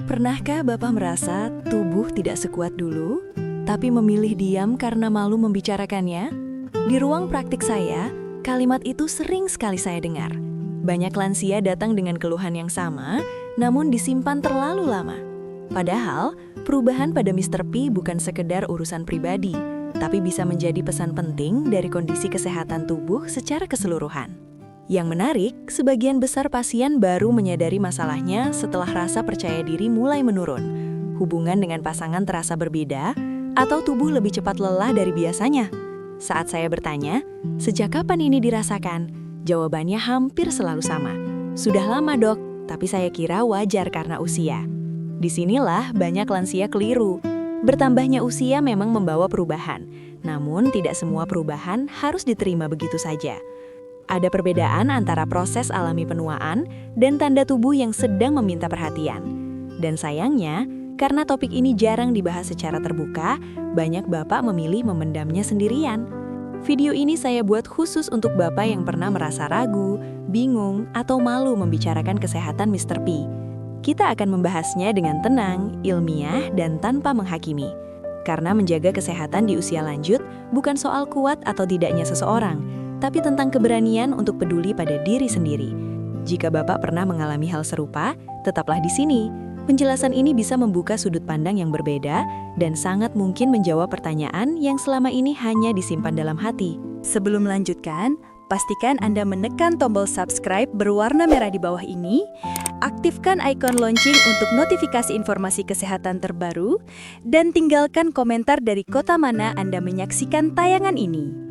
Pernahkah Bapak merasa tubuh tidak sekuat dulu, tapi memilih diam karena malu membicarakannya? Di ruang praktik saya, kalimat itu sering sekali saya dengar. Banyak lansia datang dengan keluhan yang sama, namun disimpan terlalu lama. Padahal, perubahan pada Mr. P bukan sekedar urusan pribadi, tapi bisa menjadi pesan penting dari kondisi kesehatan tubuh secara keseluruhan. Yang menarik, sebagian besar pasien baru menyadari masalahnya setelah rasa percaya diri mulai menurun. Hubungan dengan pasangan terasa berbeda, atau tubuh lebih cepat lelah dari biasanya. Saat saya bertanya, sejak kapan ini dirasakan? Jawabannya hampir selalu sama. Sudah lama dok, tapi saya kira wajar karena usia. Disinilah banyak lansia keliru. Bertambahnya usia memang membawa perubahan, namun tidak semua perubahan harus diterima begitu saja. Ada perbedaan antara proses alami penuaan dan tanda tubuh yang sedang meminta perhatian. Dan sayangnya, karena topik ini jarang dibahas secara terbuka, banyak bapak memilih memendamnya sendirian. Video ini saya buat khusus untuk bapak yang pernah merasa ragu, bingung, atau malu membicarakan kesehatan Mr. P. Kita akan membahasnya dengan tenang, ilmiah, dan tanpa menghakimi. Karena menjaga kesehatan di usia lanjut bukan soal kuat atau tidaknya seseorang, tapi tentang keberanian untuk peduli pada diri sendiri. Jika Bapak pernah mengalami hal serupa, tetaplah di sini. Penjelasan ini bisa membuka sudut pandang yang berbeda dan sangat mungkin menjawab pertanyaan yang selama ini hanya disimpan dalam hati. Sebelum melanjutkan, pastikan Anda menekan tombol subscribe berwarna merah di bawah ini, aktifkan ikon lonceng untuk notifikasi informasi kesehatan terbaru, dan tinggalkan komentar dari kota mana Anda menyaksikan tayangan ini.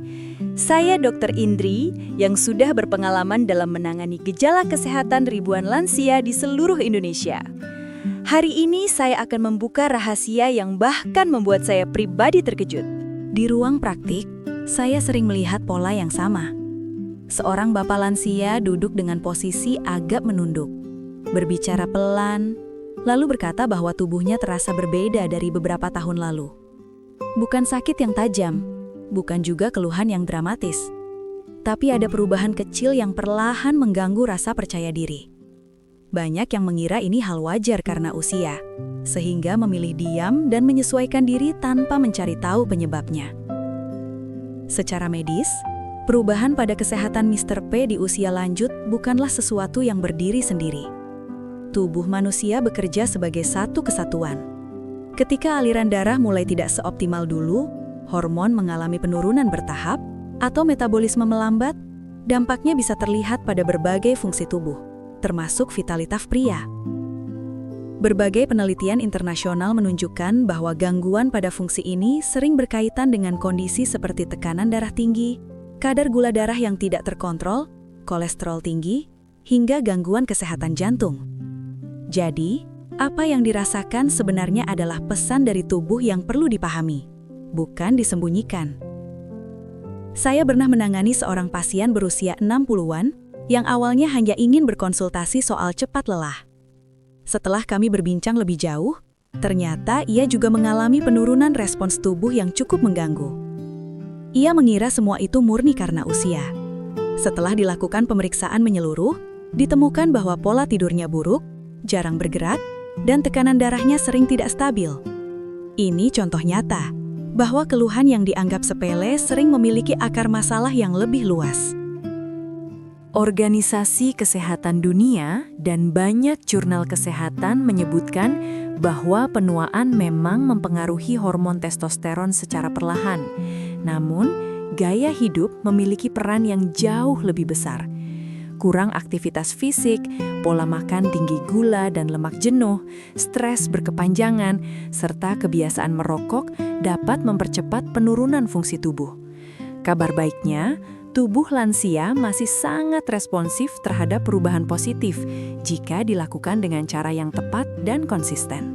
Saya Dr. Indri yang sudah berpengalaman dalam menangani gejala kesehatan ribuan lansia di seluruh Indonesia. Hari ini saya akan membuka rahasia yang bahkan membuat saya pribadi terkejut. Di ruang praktik, saya sering melihat pola yang sama. Seorang bapak lansia duduk dengan posisi agak menunduk, berbicara pelan, lalu berkata bahwa tubuhnya terasa berbeda dari beberapa tahun lalu. Bukan sakit yang tajam, bukan juga keluhan yang dramatis, tapi ada perubahan kecil yang perlahan mengganggu rasa percaya diri. Banyak yang mengira ini hal wajar karena usia, sehingga memilih diam dan menyesuaikan diri tanpa mencari tahu penyebabnya. Secara medis, perubahan pada kesehatan Mr. P di usia lanjut bukanlah sesuatu yang berdiri sendiri. Tubuh manusia bekerja sebagai satu kesatuan. Ketika aliran darah mulai tidak seoptimal dulu, hormon mengalami penurunan bertahap, atau metabolisme melambat, dampaknya bisa terlihat pada berbagai fungsi tubuh, termasuk vitalitas pria. Berbagai penelitian internasional menunjukkan bahwa gangguan pada fungsi ini sering berkaitan dengan kondisi seperti tekanan darah tinggi, kadar gula darah yang tidak terkontrol, kolesterol tinggi, hingga gangguan kesehatan jantung. Jadi, apa yang dirasakan sebenarnya adalah pesan dari tubuh yang perlu dipahami, bukan disembunyikan. Saya pernah menangani seorang pasien berusia 60-an yang awalnya hanya ingin berkonsultasi soal cepat lelah. Setelah kami berbincang lebih jauh, ternyata ia juga mengalami penurunan respons tubuh yang cukup mengganggu. Ia mengira semua itu murni karena usia. Setelah dilakukan pemeriksaan menyeluruh, ditemukan bahwa pola tidurnya buruk, jarang bergerak, dan tekanan darahnya sering tidak stabil. Ini contoh nyata bahwa keluhan yang dianggap sepele sering memiliki akar masalah yang lebih luas. Organisasi Kesehatan Dunia dan banyak jurnal kesehatan menyebutkan bahwa penuaan memang mempengaruhi hormon testosteron secara perlahan. Namun, gaya hidup memiliki peran yang jauh lebih besar. Kurang aktivitas fisik, pola makan tinggi gula dan lemak jenuh, stres berkepanjangan, serta kebiasaan merokok dapat mempercepat penurunan fungsi tubuh. Kabar baiknya, tubuh lansia masih sangat responsif terhadap perubahan positif jika dilakukan dengan cara yang tepat dan konsisten.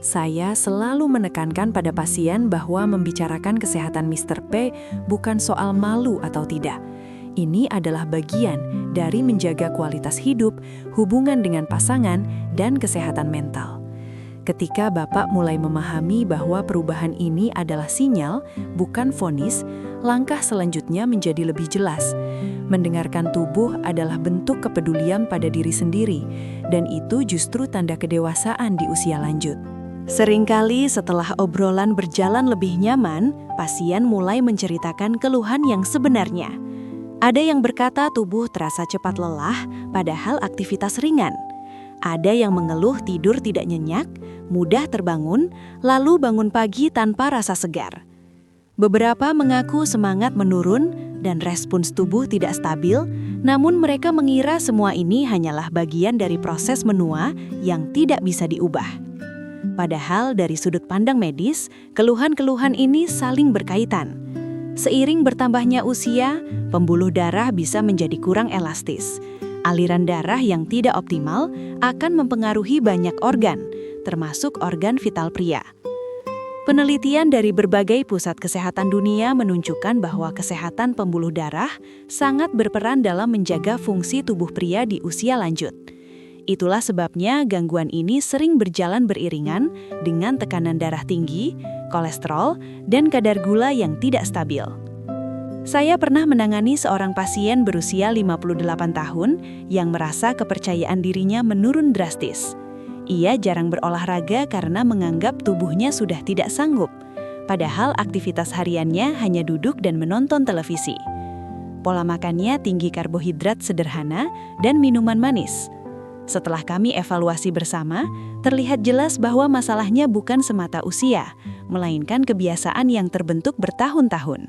Saya selalu menekankan pada pasien bahwa membicarakan kesehatan Mr. P bukan soal malu atau tidak. Ini adalah bagian dari menjaga kualitas hidup, hubungan dengan pasangan, dan kesehatan mental. Ketika Bapak mulai memahami bahwa perubahan ini adalah sinyal, bukan vonis, langkah selanjutnya menjadi lebih jelas. Mendengarkan tubuh adalah bentuk kepedulian pada diri sendiri, dan itu justru tanda kedewasaan di usia lanjut. Seringkali setelah obrolan berjalan lebih nyaman, pasien mulai menceritakan keluhan yang sebenarnya. Ada yang berkata tubuh terasa cepat lelah, padahal aktivitas ringan. Ada yang mengeluh tidur tidak nyenyak, mudah terbangun, lalu bangun pagi tanpa rasa segar. Beberapa mengaku semangat menurun dan respons tubuh tidak stabil, namun mereka mengira semua ini hanyalah bagian dari proses menua yang tidak bisa diubah. Padahal dari sudut pandang medis, keluhan-keluhan ini saling berkaitan. Seiring bertambahnya usia, pembuluh darah bisa menjadi kurang elastis. Aliran darah yang tidak optimal akan mempengaruhi banyak organ, termasuk organ vital pria. Penelitian dari berbagai pusat kesehatan dunia menunjukkan bahwa kesehatan pembuluh darah sangat berperan dalam menjaga fungsi tubuh pria di usia lanjut. Itulah sebabnya gangguan ini sering berjalan beriringan dengan tekanan darah tinggi, kolesterol, dan kadar gula yang tidak stabil. Saya pernah menangani seorang pasien berusia 58 tahun yang merasa kepercayaan dirinya menurun drastis. Ia jarang berolahraga karena menganggap tubuhnya sudah tidak sanggup, padahal aktivitas hariannya hanya duduk dan menonton televisi. Pola makannya tinggi karbohidrat sederhana dan minuman manis. Setelah kami evaluasi bersama, terlihat jelas bahwa masalahnya bukan semata usia, melainkan kebiasaan yang terbentuk bertahun-tahun.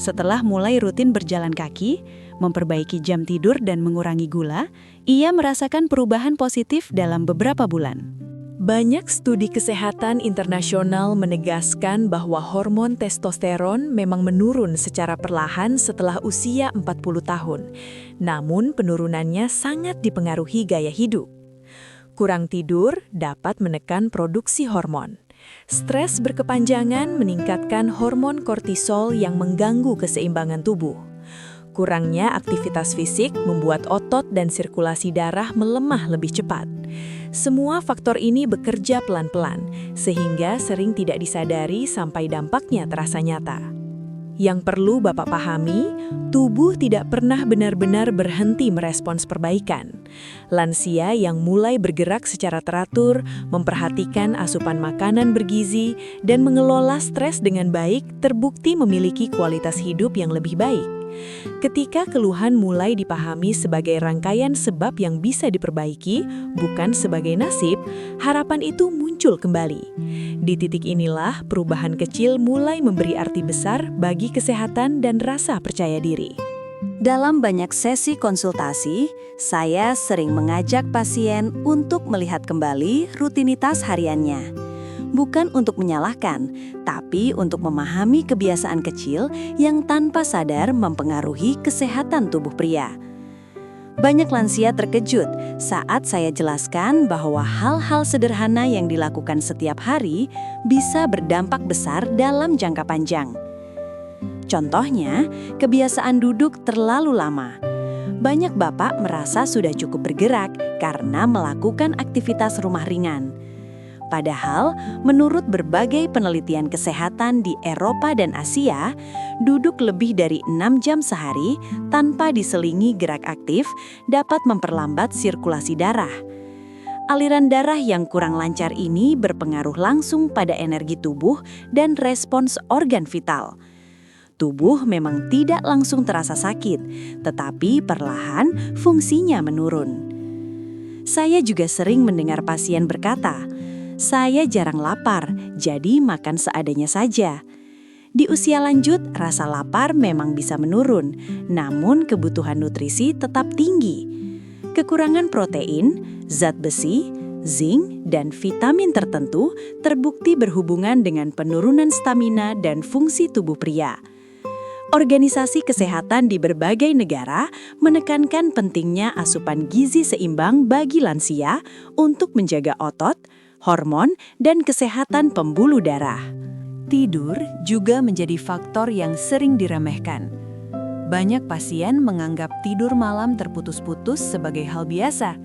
Setelah mulai rutin berjalan kaki, memperbaiki jam tidur dan mengurangi gula, ia merasakan perubahan positif dalam beberapa bulan. Banyak studi kesehatan internasional menegaskan bahwa hormon testosteron memang menurun secara perlahan setelah usia 40 tahun. Namun penurunannya sangat dipengaruhi gaya hidup. Kurang tidur dapat menekan produksi hormon. Stres berkepanjangan meningkatkan hormon kortisol yang mengganggu keseimbangan tubuh. Kurangnya aktivitas fisik membuat otot dan sirkulasi darah melemah lebih cepat. Semua faktor ini bekerja pelan-pelan, sehingga sering tidak disadari sampai dampaknya terasa nyata. Yang perlu Bapak pahami, tubuh tidak pernah benar-benar berhenti merespons perbaikan. Lansia yang mulai bergerak secara teratur, memperhatikan asupan makanan bergizi, dan mengelola stres dengan baik terbukti memiliki kualitas hidup yang lebih baik. Ketika keluhan mulai dipahami sebagai rangkaian sebab yang bisa diperbaiki, bukan sebagai nasib, harapan itu muncul kembali. Di titik inilah perubahan kecil mulai memberi arti besar bagi kesehatan dan rasa percaya diri. Dalam banyak sesi konsultasi, saya sering mengajak pasien untuk melihat kembali rutinitas hariannya. Bukan untuk menyalahkan, tapi untuk memahami kebiasaan kecil yang tanpa sadar mempengaruhi kesehatan tubuh pria. Banyak lansia terkejut saat saya jelaskan bahwa hal-hal sederhana yang dilakukan setiap hari bisa berdampak besar dalam jangka panjang. Contohnya, kebiasaan duduk terlalu lama. Banyak bapak merasa sudah cukup bergerak karena melakukan aktivitas rumah ringan. Padahal, menurut berbagai penelitian kesehatan di Eropa dan Asia, duduk lebih dari 6 jam sehari tanpa diselingi gerak aktif dapat memperlambat sirkulasi darah. Aliran darah yang kurang lancar ini berpengaruh langsung pada energi tubuh dan respons organ vital. Tubuh memang tidak langsung terasa sakit, tetapi perlahan fungsinya menurun. Saya juga sering mendengar pasien berkata, "Saya jarang lapar, jadi makan seadanya saja." Di usia lanjut, rasa lapar memang bisa menurun, namun kebutuhan nutrisi tetap tinggi. Kekurangan protein, zat besi, zinc, dan vitamin tertentu terbukti berhubungan dengan penurunan stamina dan fungsi tubuh pria. Organisasi kesehatan di berbagai negara menekankan pentingnya asupan gizi seimbang bagi lansia untuk menjaga otot, hormon, dan kesehatan pembuluh darah. Tidur juga menjadi faktor yang sering diremehkan. Banyak pasien menganggap tidur malam terputus-putus sebagai hal biasa.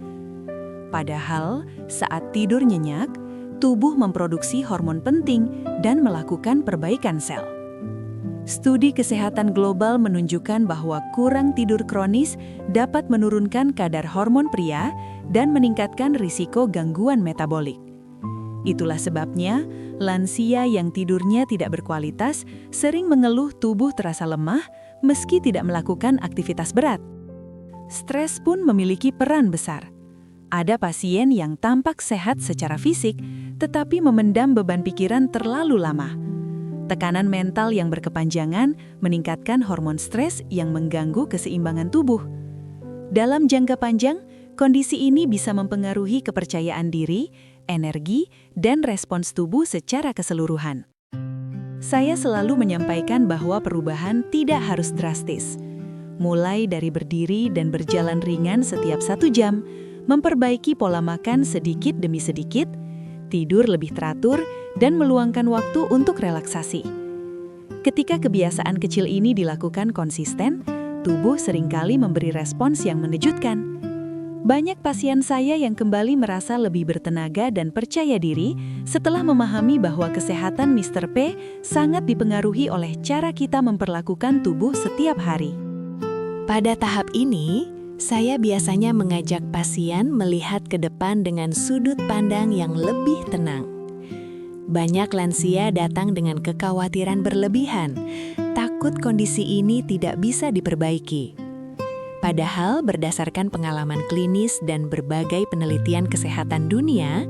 Padahal, saat tidur nyenyak, tubuh memproduksi hormon penting dan melakukan perbaikan sel. Studi kesehatan global menunjukkan bahwa kurang tidur kronis dapat menurunkan kadar hormon pria dan meningkatkan risiko gangguan metabolik. Itulah sebabnya, lansia yang tidurnya tidak berkualitas sering mengeluh tubuh terasa lemah meski tidak melakukan aktivitas berat. Stres pun memiliki peran besar. Ada pasien yang tampak sehat secara fisik, tetapi memendam beban pikiran terlalu lama. Tekanan mental yang berkepanjangan meningkatkan hormon stres yang mengganggu keseimbangan tubuh. Dalam jangka panjang, kondisi ini bisa mempengaruhi kepercayaan diri, energi, dan respons tubuh secara keseluruhan. Saya selalu menyampaikan bahwa perubahan tidak harus drastis. Mulai dari berdiri dan berjalan ringan setiap 1 jam, memperbaiki pola makan sedikit demi sedikit, tidur lebih teratur, dan meluangkan waktu untuk relaksasi. Ketika kebiasaan kecil ini dilakukan konsisten, tubuh seringkali memberi respons yang mengejutkan. Banyak pasien saya yang kembali merasa lebih bertenaga dan percaya diri setelah memahami bahwa kesehatan Mr. P sangat dipengaruhi oleh cara kita memperlakukan tubuh setiap hari. Pada tahap ini, saya biasanya mengajak pasien melihat ke depan dengan sudut pandang yang lebih tenang. Banyak lansia datang dengan kekhawatiran berlebihan, takut kondisi ini tidak bisa diperbaiki. Padahal berdasarkan pengalaman klinis dan berbagai penelitian kesehatan dunia,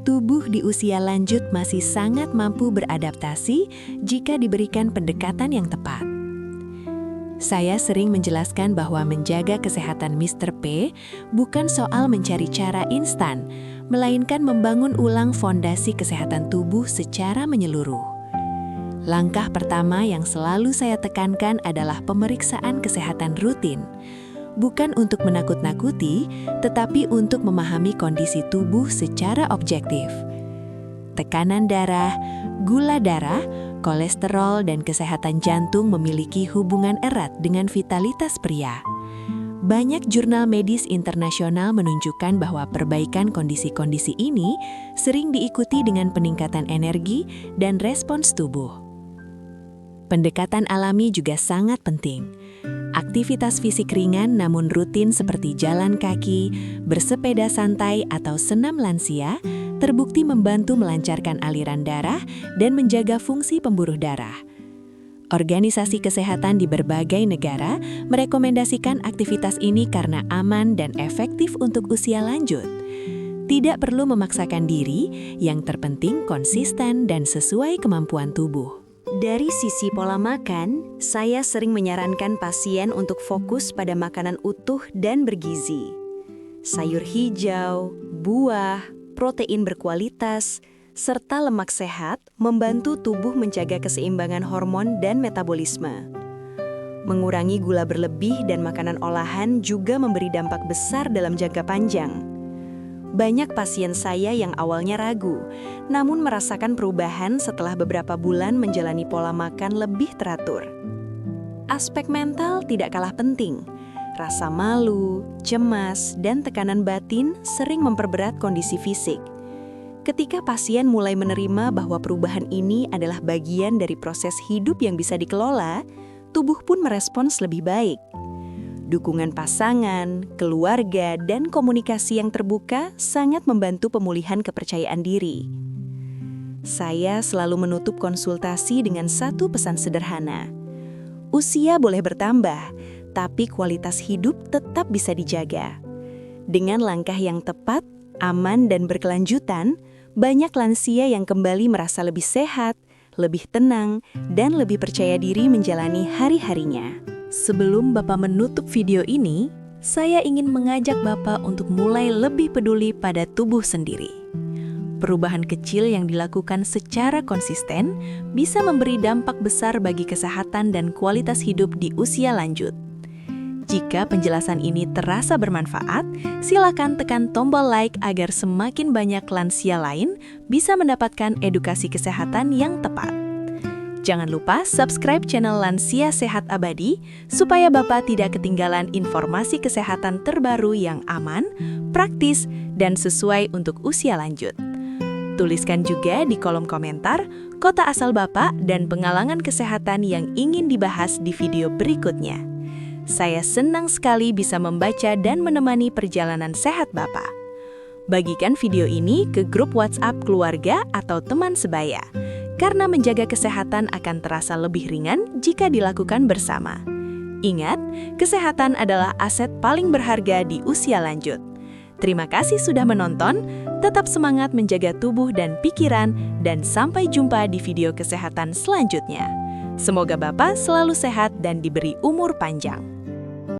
tubuh di usia lanjut masih sangat mampu beradaptasi jika diberikan pendekatan yang tepat. Saya sering menjelaskan bahwa menjaga kesehatan Mr. P bukan soal mencari cara instan, melainkan membangun ulang fondasi kesehatan tubuh secara menyeluruh. Langkah pertama yang selalu saya tekankan adalah pemeriksaan kesehatan rutin. Bukan untuk menakut-nakuti, tetapi untuk memahami kondisi tubuh secara objektif. Tekanan darah, gula darah, kolesterol, dan kesehatan jantung memiliki hubungan erat dengan vitalitas pria. Banyak jurnal medis internasional menunjukkan bahwa perbaikan kondisi-kondisi ini sering diikuti dengan peningkatan energi dan respons tubuh. Pendekatan alami juga sangat penting. Aktivitas fisik ringan namun rutin seperti jalan kaki, bersepeda santai, atau senam lansia terbukti membantu melancarkan aliran darah dan menjaga fungsi pembuluh darah. Organisasi kesehatan di berbagai negara merekomendasikan aktivitas ini karena aman dan efektif untuk usia lanjut. Tidak perlu memaksakan diri, yang terpenting konsisten dan sesuai kemampuan tubuh. Dari sisi pola makan, saya sering menyarankan pasien untuk fokus pada makanan utuh dan bergizi. Sayur hijau, buah, protein berkualitas, serta lemak sehat membantu tubuh menjaga keseimbangan hormon dan metabolisme. Mengurangi gula berlebih dan makanan olahan juga memberi dampak besar dalam jangka panjang. Banyak pasien saya yang awalnya ragu, namun merasakan perubahan setelah beberapa bulan menjalani pola makan lebih teratur. Aspek mental tidak kalah penting. Rasa malu, cemas, dan tekanan batin sering memperberat kondisi fisik. Ketika pasien mulai menerima bahwa perubahan ini adalah bagian dari proses hidup yang bisa dikelola, tubuh pun merespons lebih baik. Dukungan pasangan, keluarga, dan komunikasi yang terbuka sangat membantu pemulihan kepercayaan diri. Saya selalu menutup konsultasi dengan satu pesan sederhana. Usia boleh bertambah, tapi kualitas hidup tetap bisa dijaga. Dengan langkah yang tepat, aman, dan berkelanjutan, banyak lansia yang kembali merasa lebih sehat, lebih tenang, dan lebih percaya diri menjalani hari-harinya. Sebelum Bapak menutup video ini, saya ingin mengajak Bapak untuk mulai lebih peduli pada tubuh sendiri. Perubahan kecil yang dilakukan secara konsisten bisa memberi dampak besar bagi kesehatan dan kualitas hidup di usia lanjut. Jika penjelasan ini terasa bermanfaat, silakan tekan tombol like agar semakin banyak lansia lain bisa mendapatkan edukasi kesehatan yang tepat. Jangan lupa subscribe channel Lansia Sehat Abadi supaya Bapak tidak ketinggalan informasi kesehatan terbaru yang aman, praktis, dan sesuai untuk usia lanjut. Tuliskan juga di kolom komentar kota asal Bapak dan pengalaman kesehatan yang ingin dibahas di video berikutnya. Saya senang sekali bisa membaca dan menemani perjalanan sehat Bapak. Bagikan video ini ke grup WhatsApp keluarga atau teman sebaya, karena menjaga kesehatan akan terasa lebih ringan jika dilakukan bersama. Ingat, kesehatan adalah aset paling berharga di usia lanjut. Terima kasih sudah menonton, tetap semangat menjaga tubuh dan pikiran, dan sampai jumpa di video kesehatan selanjutnya. Semoga Bapak selalu sehat dan diberi umur panjang.